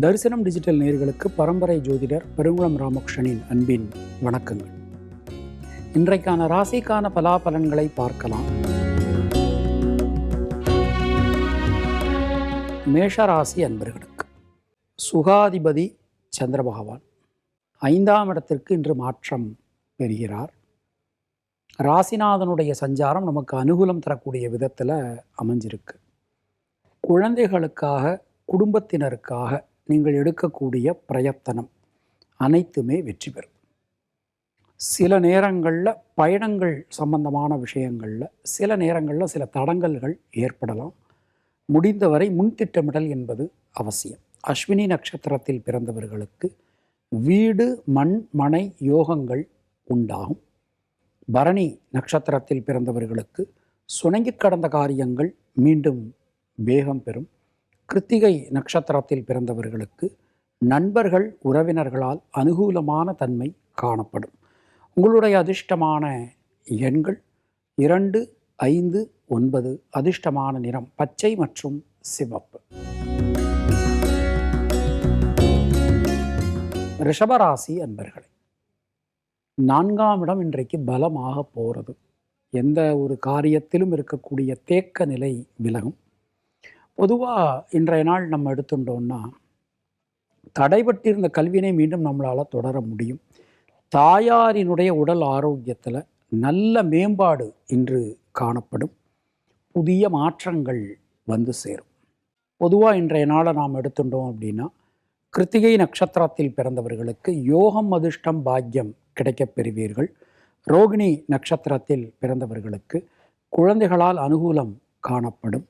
தரிசனம் டிஜிட்டல் நேயர்களுக்கு பரம்பரை ஜோதிடர் பெருங்குளம் ராமகிருஷ்ணனின் அன்பின் வணக்கங்கள். இன்றைக்கான ராசிக்கான பலாபலன்களை பார்க்கலாம். மேஷராசி அன்பர்களுக்கு சுகாதிபதி சந்திர பகவான் 5ஆம் இடத்திற்கு இன்று மாற்றம் பெறுகிறார். ராசிநாதனுடைய சஞ்சாரம் நமக்கு அனுகூலம் தரக்கூடிய விதத்தில் அமைஞ்சிருக்கு. குழந்தைகளுக்காக, குடும்பத்தினருக்காக நீங்கள் எடுக்கக்கூடிய பிரயத்தனம் அனைத்துமே வெற்றி பெறும். சில நேரங்களில் பயணங்கள் சம்பந்தமான விஷயங்களில் சில நேரங்களில் சில தடங்கல்கள் ஏற்படலாம். முடிந்தவரை முன்திட்டமிடல் என்பது அவசியம். அஸ்வினி நட்சத்திரத்தில் பிறந்தவர்களுக்கு வீடு, மண், மனை யோகங்கள் உண்டாகும். பரணி நட்சத்திரத்தில் பிறந்தவர்களுக்கு சுணங்கி கடந்த காரியங்கள் மீண்டும் வேகம் பெறும். கிருத்திகை நட்சத்திரத்தில் பிறந்தவர்களுக்கு நண்பர்கள், உறவினர்களால் அனுகூலமான தன்மை காணப்படும். உங்களுடைய அதிர்ஷ்டமான எண்கள் 2, 5, 9. அதிர்ஷ்டமான நிறம் பச்சை மற்றும் சிவப்பு. ரிஷபராசி அன்பர்களே, 4ஆம் இடம் இன்றைக்கு பலமாக போகிறது. எந்த ஒரு காரியத்திலும் இருக்கக்கூடிய தேக்க நிலை விலகும். பொதுவாக இன்றைய நாள் நம்ம எடுத்துட்டோம்னா தடைபட்டிருந்த கல்வியினை மீண்டும் நம்மளால் தொடர முடியும். தாயாரினுடைய உடல் ஆரோக்கியத்தில் நல்ல மேம்பாடு இன்று காணப்படும். புதிய மாற்றங்கள் வந்து சேரும். பொதுவாக இன்றைய நாளை நாம் எடுத்துட்டோம் அப்படின்னா கிருத்திகை நட்சத்திரத்தில் பிறந்தவர்களுக்கு யோகம், அதிர்ஷ்டம், பாக்கியம் கிடைக்கப் பெறுவீர்கள். ரோகிணி நட்சத்திரத்தில் பிறந்தவர்களுக்கு குழந்தைகளால் அனுகூலம் காணப்படும்.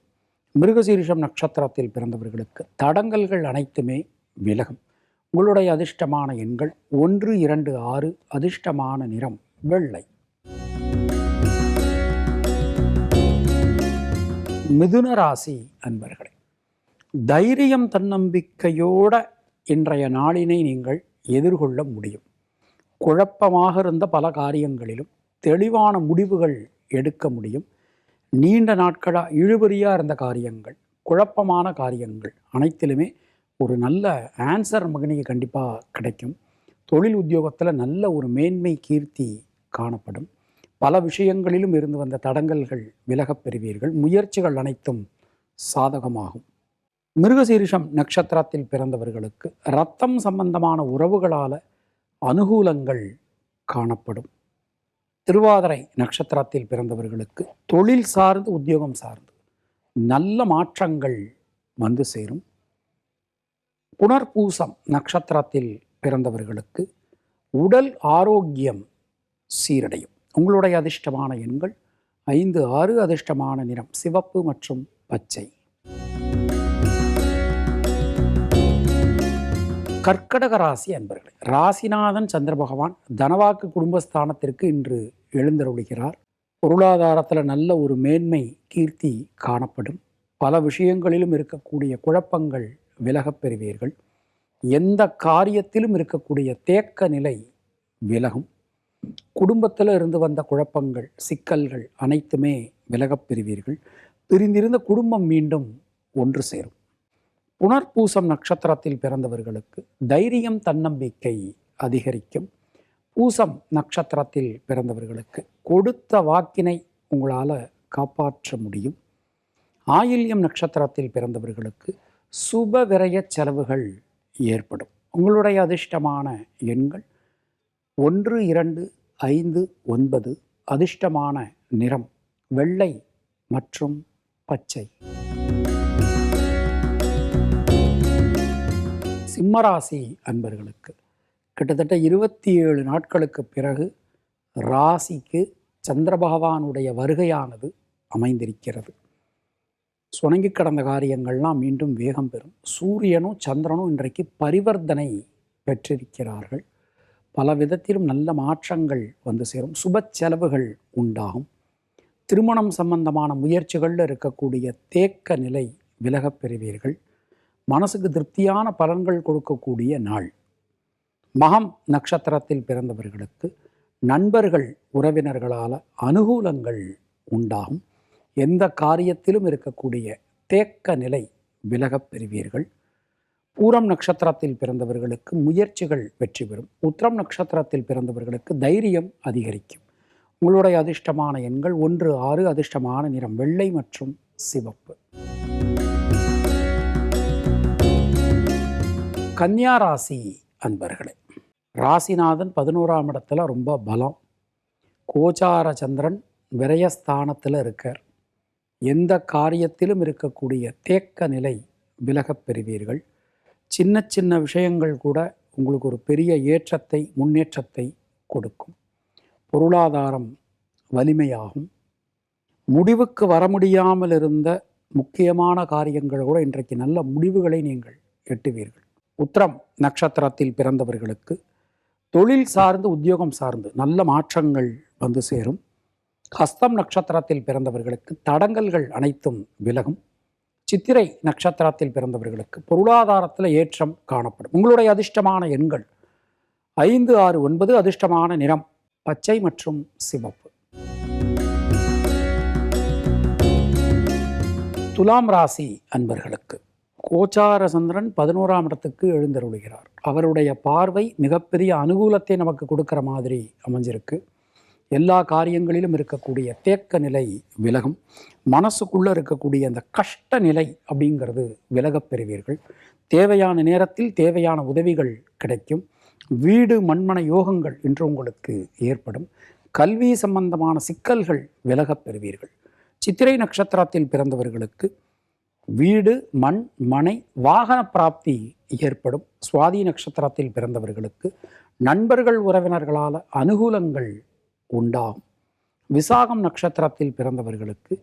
மிருகசீரிஷம் நட்சத்திரத்தில் பிறந்தவர்களுக்கு தடங்கல்கள் அனைத்துமே விலகும். உங்களுடைய அதிர்ஷ்டமான எண்கள் 1, 2, 6. அதிர்ஷ்டமான நிறம் வெள்ளை. மிதுன ராசி அன்பர்களே, தைரியம், தன்னம்பிக்கையோட இன்றைய நாளினை நீங்கள் எதிர்கொள்ள முடியும். குழப்பமாக இருந்த பல காரியங்களிலும் தெளிவான முடிவுகள் எடுக்க முடியும். நீண்ட நாட்களாக இழுபறியாக இருந்த காரியங்கள், குழப்பமான காரியங்கள் அனைத்திலுமே ஒரு நல்ல ஆன்சர் மகனிக்கு கண்டிப்பாக கிடைக்கும். தொழில் உத்தியோகத்தில் நல்ல ஒரு மேன்மை, கீர்த்தி காணப்படும். பல விஷயங்களிலும் இருந்து வந்த தடங்கல்கள் விலகப் பெறுவீர்கள். முயற்சிகள் அனைத்தும் சாதகமாகும். மிருகசீரிஷம் நட்சத்திரத்தில் பிறந்தவர்களுக்கு இரத்தம் சம்பந்தமான உறவுகளால் அனுகூலங்கள் காணப்படும். திருவாதிரை நட்சத்திரத்தில் பிறந்தவர்களுக்கு தொழில் சார்ந்து, உத்தியோகம் சார்ந்து நல்ல மாற்றங்கள் வந்து சேரும். புனர்பூசம் நட்சத்திரத்தில் பிறந்தவர்களுக்கு உடல் ஆரோக்கியம் சீரடையும். உங்களுடைய அதிர்ஷ்டமான எண்கள் 5, 6. அதிர்ஷ்டமான நிறம் சிவப்பு மற்றும் பச்சை. கர்க்கடக ராசி அன்பர்களே, ராசிநாதன் சந்திர பகவான் தனவாக்கு குடும்பஸ்தானத்திற்கு இன்று எழுந்தருளுகிறார். பொருளாதாரத்தில் நல்ல ஒரு மேன்மை, கீர்த்தி காணப்படும். பல விஷயங்களிலும் இருக்கக்கூடிய குழப்பங்கள் விலகப் பெறுவீர்கள். எந்த காரியத்திலும் இருக்கக்கூடிய தேக்க நிலை விலகும். குடும்பத்தில் இருந்து வந்த குழப்பங்கள், சிக்கல்கள் அனைத்துமே விலகப் பெறுவீர்கள். பிரிந்திருந்த குடும்பம் மீண்டும் ஒன்று சேரும். புனர்பூசம் நட்சத்திரத்தில் பிறந்தவர்களுக்கு தைரியம், தன்னம்பிக்கை அதிகரிக்கும். பூசம் நட்சத்திரத்தில் பிறந்தவர்களுக்கு கொடுத்த வாக்கினை உங்களால் காப்பாற்ற முடியும். ஆயில்யம் நட்சத்திரத்தில் பிறந்தவர்களுக்கு சுப விரய செலவுகள் ஏற்படும். உங்களுடைய அதிர்ஷ்டமான எண்கள் 1, 2, 5, 9. அதிர்ஷ்டமான நிறம் வெள்ளை மற்றும் பச்சை. சிம்மராசி அன்பர்களுக்கு கிட்டத்தட்ட 27 நாட்களுக்கு பிறகு ராசிக்கு சந்திர பகவானுடைய வருகையானது அமைந்திருக்கிறது. சுணங்கி கடந்த காரியங்கள்லாம் மீண்டும் வேகம் பெறும். சூரியனும் சந்திரனும் இன்றைக்கு பரிவர்த்தனை பெற்றிருக்கிறார்கள். பல விதத்திலும் நல்ல மாற்றங்கள் வந்து சேரும். சுப செலவுகள் உண்டாகும். திருமணம் சம்பந்தமான முயற்சிகளில் இருக்கக்கூடிய தேக்க நிலை விலகப் பெறுவீர்கள். மனசுக்கு திருப்தியான பலன்கள் கொடுக்கக்கூடிய நாள். மகம் நட்சத்திரத்தில் பிறந்தவர்களுக்கு நண்பர்கள், உறவினர்களால் அனுகூலங்கள் உண்டாகும். எந்த காரியத்திலும் இருக்கக்கூடிய தேக்க நிலை விலகப் பெறுவீர்கள். பூரம் நட்சத்திரத்தில் பிறந்தவர்களுக்கு முயற்சிகள் வெற்றி பெறும். உத்திரம் நட்சத்திரத்தில் பிறந்தவர்களுக்கு தைரியம் அதிகரிக்கும். உங்களுடைய அதிர்ஷ்டமான எண்கள் 1, 6. அதிர்ஷ்டமான நிறம் வெள்ளை மற்றும் சிவப்பு. கன்னியா ராசி அன்பர்களே, ராசிநாதன் 11ஆம் இடத்துல ரொம்ப பலம். கோச்சார சந்திரன் விரயஸ்தானத்தில் இருக்கார். எந்த காரியத்திலும் இருக்கக்கூடிய தேக்க நிலை விலகப் பெறுவீர்கள். சின்ன சின்ன விஷயங்கள் கூட உங்களுக்கு ஒரு பெரிய ஏற்றத்தை முன்னேற்றத்தை கொடுக்கும். பொருளாதாரம் வலிமையாகும். முடிவுக்கு வர முடியாமல் இருந்த முக்கியமான காரியங்கள் கூட இன்றைக்கு நல்ல முடிவுகளை நீங்கள் எட்டுவீர்கள். உத்திரம் நட்சத்திரத்தில் பிறந்தவர்களுக்கு தொழில் சார்ந்து உத்தியோகம் சார்ந்து நல்ல மாற்றங்கள் வந்து சேரும். ஹஸ்தம் நட்சத்திரத்தில் பிறந்தவர்களுக்கு தடங்கல்கள் அனைத்தும் விலகும். சித்திரை நட்சத்திரத்தில் பிறந்தவர்களுக்கு பொருளாதாரத்தில் ஏற்றம் காணப்படும். உங்களுடைய அதிர்ஷ்டமான எண்கள் 5, 6, 9. அதிர்ஷ்டமான நிறம் பச்சை மற்றும் சிவப்பு. துலாம் ராசி அன்பர்களுக்கு கோச்சார சந்திரன் 11ஆம் இடத்துக்கு எழுந்தருளுகிறார். அவருடைய பார்வை மிகப்பெரிய அனுகூலத்தை நமக்கு கொடுக்கிற மாதிரி அமைஞ்சிருக்கு. எல்லா காரியங்களிலும் இருக்கக்கூடிய தேக்க நிலை விலகும். மனசுக்குள்ளே இருக்கக்கூடிய அந்த கஷ்ட நிலை அப்படிங்கிறது விலகப் பெறுவீர்கள். தேவையான நேரத்தில் தேவையான உதவிகள் கிடைக்கும். வீடு மண்மனை யோகங்கள் இன்று உங்களுக்கு ஏற்படும். கல்வி சம்பந்தமான சிக்கல்கள் விலகப் பெறுவீர்கள். சித்திரை நட்சத்திரத்தில் பிறந்தவர்களுக்கு வீடு மண் மனை வாகன பிராப்தி ஏற்படும். சுவாதி நட்சத்திரத்தில் பிறந்தவர்களுக்கு நண்பர்கள் உறவினர்களால் அனுகூலங்கள் உண்டாகும். விசாகம் நட்சத்திரத்தில் பிறந்தவர்களுக்கு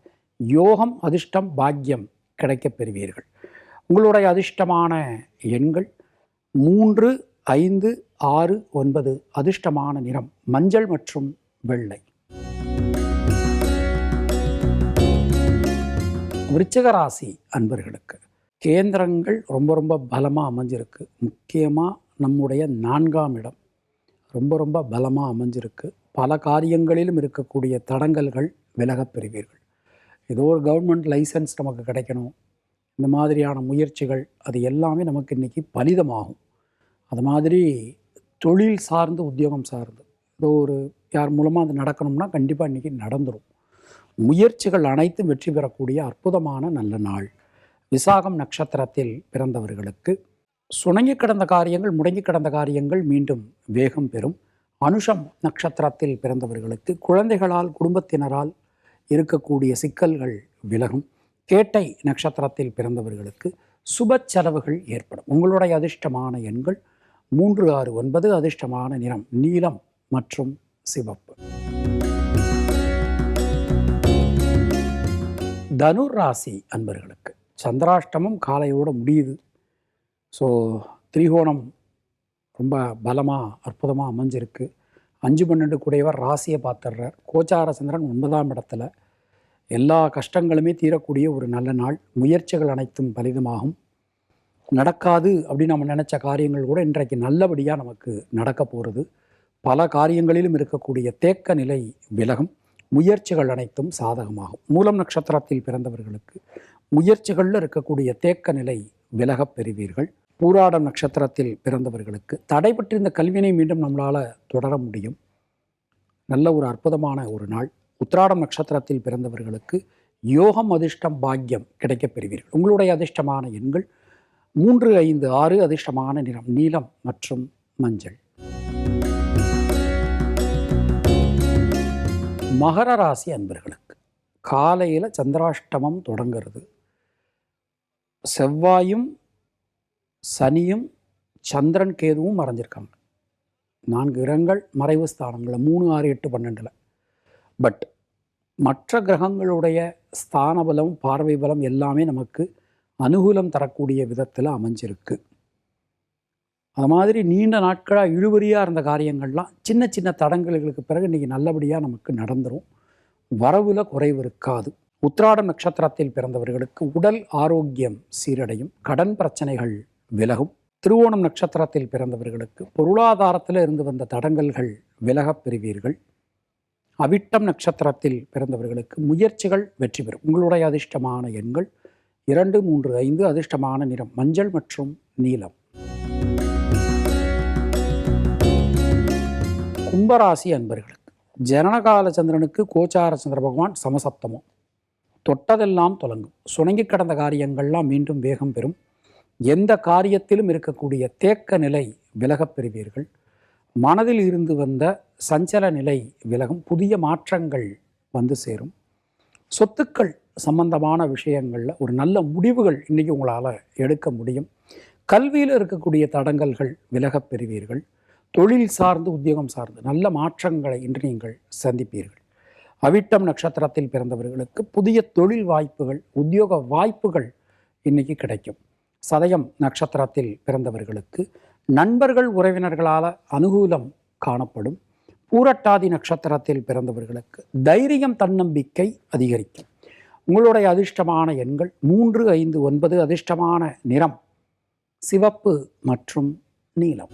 யோகம் அதிர்ஷ்டம் பாக்கியம் கிடைக்கப் பெறுவீர்கள். உங்களுடைய அதிர்ஷ்டமான எண்கள் 3, 5, 6, 9. அதிர்ஷ்டமான நிறம் மஞ்சள் மற்றும் வெள்ளை. விருச்சிக ராசி அன்பர்களுக்கு கேந்திரங்கள் ரொம்ப ரொம்ப பலமாக அமைஞ்சிருக்கு. முக்கியமாக நம்முடைய 4ஆம் இடம் ரொம்ப பலமாக அமைஞ்சிருக்கு. பல காரியங்களிலும் இருக்கக்கூடிய தடங்கல்கள் விலகப் பெறுவீர்கள். ஏதோ ஒரு கவர்மெண்ட் லைசன்ஸ் நமக்கு கிடைக்கணும், இந்த மாதிரியான முயற்சிகள் அது எல்லாமே நமக்கு இன்றைக்கி பலிதமாகும். அது மாதிரி தொழில் சார்ந்து உத்தியோகம் சார்ந்து ஏதோ ஒரு யார் மூலமாக அது நடக்கணும்னா கண்டிப்பாக இன்றைக்கி நடந்துடும். முயற்சிகள் அனைத்தும் வெற்றி பெறக்கூடிய அற்புதமான நல்ல நாள். விசாகம் நட்சத்திரத்தில் பிறந்தவர்களுக்கு சுணங்கி கிடந்த காரியங்கள் முடங்கி கிடந்த காரியங்கள் மீண்டும் வேகம் பெறும். அனுஷம் நட்சத்திரத்தில் பிறந்தவர்களுக்கு குழந்தைகளால் குடும்பத்தினரால் இருக்கக்கூடிய சிக்கல்கள் விலகும். கேட்டை நட்சத்திரத்தில் பிறந்தவர்களுக்கு சுப செலவுகள் ஏற்படும். உங்களுடைய அதிர்ஷ்டமான எண்கள் 3, 6, 9. அதிர்ஷ்டமான நிறம் நீலம் மற்றும் சிவப்பு. தனுர் ராசி அன்பர்களுக்கு சந்திராஷ்டமம் காலையோடு முடியுது. ஸோ திரிகோணம் ரொம்ப பலமாக அற்புதமாக அமைஞ்சிருக்கு. 5, 12 கூடையவர் ராசியை பார்த்துடுறார். கோச்சார சந்திரன் 9ஆம் இடத்துல. எல்லா கஷ்டங்களுமே தீரக்கூடிய ஒரு நல்ல நாள். முயற்சிகள் அனைத்தும் பலிதமாகும். நடக்காது அப்படின்னு நம்ம நினச்ச காரியங்கள் கூட இன்றைக்கு நல்லபடியாக நமக்கு நடக்க போகிறது. பல காரியங்களிலும் இருக்கக்கூடிய தேக்க நிலை விலகும். முயற்சிகள் அனைத்தும் சாதகமாகும். மூலம் நட்சத்திரத்தில் பிறந்தவர்களுக்கு முயற்சிகளில் இருக்கக்கூடிய தேக்க நிலை விலகப் பெறுவீர்கள். பூராடம் நட்சத்திரத்தில் பிறந்தவர்களுக்கு தடைபட்டிருந்த கல்வியினை மீண்டும் நம்மளால் தொடர முடியும். நல்ல ஒரு அற்புதமான ஒரு நாள். உத்திராடம் நட்சத்திரத்தில் பிறந்தவர்களுக்கு யோகம் அதிர்ஷ்டம் பாக்கியம் கிடைக்கப் பெறுவீர்கள். உங்களுடைய அதிர்ஷ்டமான எண்கள் 3, 5, 6. அதிர்ஷ்டமான நிறம் நீலம் மற்றும் மஞ்சள். மகர ராசி அன்பர்களுக்கு காலையில் சந்திராஷ்டமம் தொடங்கிறது. செவ்வாயும் சனியும் சந்திரன் கேதுவும் மறைஞ்சிருக்காங்க. 4 கிரகங்கள் மறைவு ஸ்தானங்களில் 3, 6, 8, 12. பட் மற்ற கிரகங்களுடைய ஸ்தான பலம் பார்வை பலம் எல்லாமே நமக்கு அனுகூலம் தரக்கூடிய விதத்தில் அமைஞ்சிருக்கு. அது மாதிரி நீண்ட நாட்களாக இழுபறியாக இருந்த காரியங்கள்லாம் சின்ன சின்ன தடங்கல்களுக்கு பிறகு இன்றைக்கி நல்லபடியாக நமக்கு நடந்துடும். வரவில் குறைவு இருக்காது. உத்திராடம் நட்சத்திரத்தில் பிறந்தவர்களுக்கு உடல் ஆரோக்கியம் சீரடையும். கடன் பிரச்சனைகள் விலகும். திருவோணம் நட்சத்திரத்தில் பிறந்தவர்களுக்கு பொருளாதாரத்தில் இருந்து வந்த தடங்கல்கள் விலகப் பெறுவீர்கள். அவிட்டம் நட்சத்திரத்தில் பிறந்தவர்களுக்கு முயற்சிகள் வெற்றி பெறும். உங்களுடைய அதிர்ஷ்டமான எண்கள் 2, 3, 5 அதிர்ஷ்டமான நிறம் மஞ்சள் மற்றும் நீலம். கும்பராசி அன்பர்களுக்கு ஜனனகால சந்திரனுக்கு கோச்சார சந்திர பகவான் சமசப்தமம். தொட்டதெல்லாம் தொடங்கும். சுணங்கி கடந்த காரியங்கள்லாம் மீண்டும் வேகம் பெறும். எந்த காரியத்திலும் இருக்கக்கூடிய தேக்க நிலை விலகப் பெறுவீர்கள். மனதில் இருந்து வந்த சஞ்சல நிலை விலகும். புதிய மாற்றங்கள் வந்து சேரும். சொத்துக்கள் சம்பந்தமான விஷயங்களில் ஒரு நல்ல முடிவுகள் இன்றைக்கி உங்களால் எடுக்க முடியும். கல்வியில் இருக்கக்கூடிய தடங்கல்கள் விலகப் பெறுவீர்கள். தொழில் சார்ந்து உத்தியோகம் சார்ந்து நல்ல மாற்றங்களை இன்று நீங்கள் சந்திப்பீர்கள். அவிட்டம் நட்சத்திரத்தில் பிறந்தவர்களுக்கு புதிய தொழில் வாய்ப்புகள், உத்தியோக வாய்ப்புகள் இன்றைக்கி கிடைக்கும். சதயம் நட்சத்திரத்தில் பிறந்தவர்களுக்கு நண்பர்கள் உறவினர்களால் அனுகூலம் காணப்படும். பூரட்டாதி நட்சத்திரத்தில் பிறந்தவர்களுக்கு தைரியம் தன்னம்பிக்கை அதிகரிக்கும். உங்களுடைய அதிர்ஷ்டமான எண்கள் 3, 5, 9. அதிர்ஷ்டமான நிறம் சிவப்பு மற்றும் நீலம்.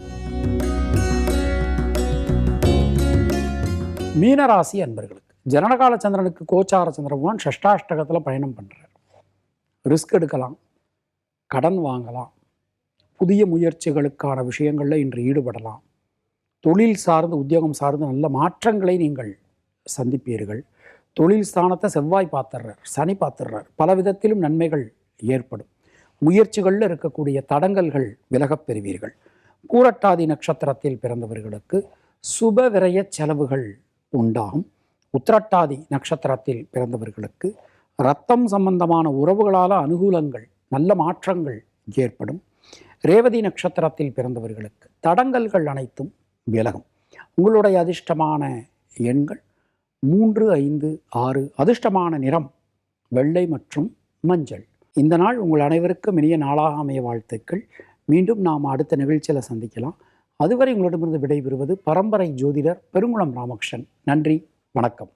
மீனராசி அன்பர்களுக்கு ஜனனகால சந்திரனுக்கு கோச்சார சந்திரபகவான் ஷஷ்டாஷ்டகத்தில் பயணம் பண்ணுறார். ரிஸ்க் எடுக்கலாம், கடன் வாங்கலாம், புதிய முயற்சிகளுக்கான விஷயங்களில் இன்று ஈடுபடலாம். தொழில் சார்ந்து உத்தியோகம் சார்ந்து நல்ல மாற்றங்களை நீங்கள் சந்திப்பீர்கள். தொழில் ஸ்தானத்தை செவ்வாய் பார்த்துடுறார், சனி பார்த்துடுறார். பல விதத்திலும் நன்மைகள் ஏற்படும். முயற்சிகளில் இருக்கக்கூடிய தடங்கல்கள் விலகப் பெறுவீர்கள். பூரட்டாதி நட்சத்திரத்தில் பிறந்தவர்களுக்கு சுப விரய செலவுகள் உண்டாகும். உத்திரட்டாதி நட்சத்திரத்தில் பிறந்தவர்களுக்கு இரத்தம் சம்பந்தமான உறவுகளால் அனுகூலங்கள், நல்ல மாற்றங்கள் ஏற்படும். ரேவதி நட்சத்திரத்தில் பிறந்தவர்களுக்கு தடங்கல்கள் அனைத்தும் விலகும். உங்களுடைய அதிர்ஷ்டமான எண்கள் 3, 5, 6. அதிர்ஷ்டமான நிறம் வெள்ளை மற்றும் மஞ்சள். இந்த நாள் உங்கள் அனைவருக்கும் இனிய நாளாக அமைய வாழ்த்துக்கள். மீண்டும் நாம் அடுத்த நிகழ்ச்சியில் சந்திக்கலாம். அதுவரை உங்களிடமிருந்து விடைபெறுவது பரம்பரை ஜோதிடர் பெருங்குளம் ராமகிருஷ்ணன். நன்றி, வணக்கம்.